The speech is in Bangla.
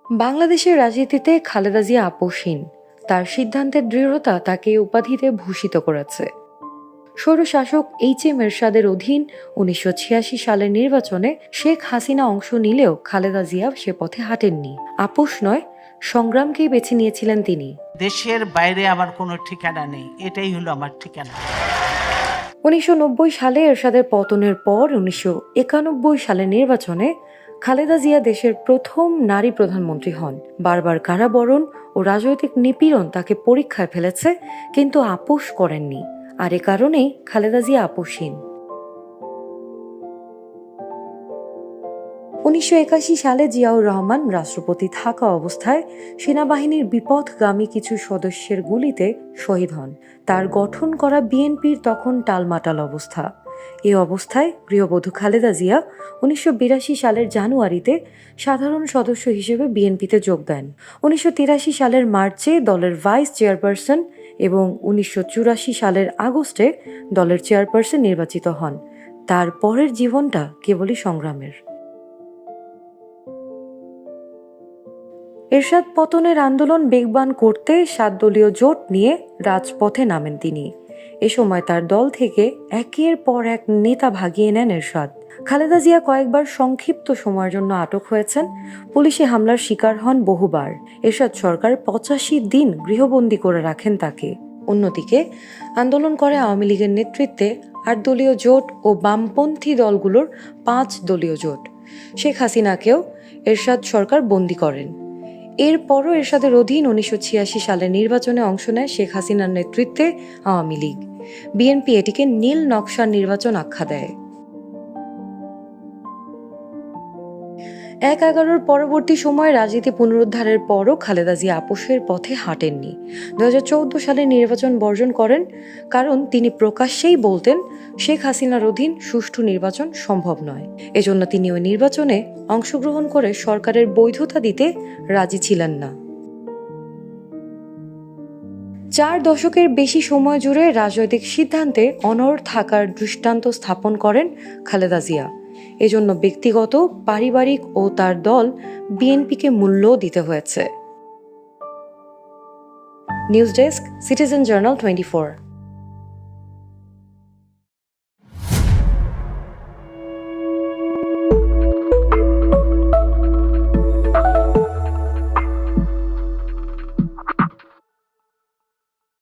বাংলাদেশের রাজনীতিতে খালেদা জিয়া আপোষহীন। তার সিদ্ধান্তের দৃঢ়তা তাকে এই উপাধিতে ভূষিত করেছে। স্বৈরশাসক এইচ.এম. এরশাদের অধীন ১৯৮৬ সালের নির্বাচনে শেখ হাসিনা অংশ নিলেও খালেদা জিয়া সে পথে হাঁটেননি। আপোষ নয়, সংগ্রামকেই বেছে নিয়েছিলেন তিনি। দেশের বাইরে আমার কোনো ঠিকানা নেই, এটাই হলো আমার ঠিকানা। ১৯৯০ সালে এরশাদের পতনের পর ১৯৯১ সালের নির্বাচনে খালেদা জিয়া দেশের প্রথম নারী প্রধানমন্ত্রী হন। বারবার কারাবরণ ও রাজনৈতিক নিপীড়ন তাকে পরীক্ষায় ফেলেছে, কিন্তু আপোষ করেননি। আর এ কারণেই খালেদা জিয়া আপোষহীন। ১৯৮১ সালে জিয়াউর রহমান রাষ্ট্রপতি থাকা অবস্থায় সেনাবাহিনীর বিপথগামী কিছু সদস্যের গুলিতে শহীদ হন। তার গঠন করা বিএনপির তখন টালমাটাল অবস্থা। এই অবস্থায় গৃহবধূ খালেদা জিয়া ১৯৮২ সালের জানুয়ারিতে সাধারণ সদস্য হিসেবে বিএনপিতে যোগ দেন। ১৯৮৩ সালের মার্চে দলের ভাইস চেয়ারপারসন এবং ১৯৮৪ সালের আগস্টে দলের চেয়ারপারসন নির্বাচিত হন। তার পরের জীবনটা কেবলই সংগ্রামের। এরশাদ পতনের আন্দোলন বেগবান করতে ৭ দলীয় জোট নিয়ে রাজপথে নামেন তিনি। এ সময় তার দল থেকে একের পর এক নেতা ভাগিয়ে নেন এরশাদ। খালেদা জিয়া কয়েকবার সংক্ষিপ্ত সময়ের জন্য আটক হয়েছেন। পুলিশি হামলার শিকার হন বহুবার। এরশাদ সরকার ৮৫ দিন গৃহবন্দী করে রাখেন তাকে। অন্যদিকে আন্দোলন করে আওয়ামী লীগের নেতৃত্বে ৮ দলীয় জোট ও বামপন্থী দলগুলোর ৫ দলীয় জোট। শেখ হাসিনাকেও এরশাদ সরকার বন্দী করেন। এরপরও এরশাদের অধীন ১৯৮৬ সালের নির্বাচনে অংশ নেয় শেখ হাসিনার নেতৃত্বে আওয়ামী লীগ। বিএনপি এটিকে নীল নকশার নির্বাচন আখ্যা দেয়। ১/১১ পরবর্তী সময়ে রাজনীতি পুনরুদ্ধারের পরও খালেদা জিয়া আপোষের পথে হাঁটেননি। ২০১৪ সালে নির্বাচন বর্জন করেন, কারণ তিনি প্রকাশ্যেই বলতেন শেখ হাসিনার অধীন সুষ্ঠু নির্বাচন সম্ভব নয়। এজন্য তিনি ওই নির্বাচনে অংশগ্রহণ করে সরকারের বৈধতা দিতে রাজি ছিলেন না। ৪ দশকের বেশি সময় জুড়ে রাজনৈতিক সিদ্ধান্তে অনড় থাকার দৃষ্টান্ত স্থাপন করেন খালেদা জিয়া। এজন্য ব্যক্তিগত, পারিবারিক ও তার দল বিএনপিকে মূল্যও দিতে হয়েছে। News desk, citizen journal 24।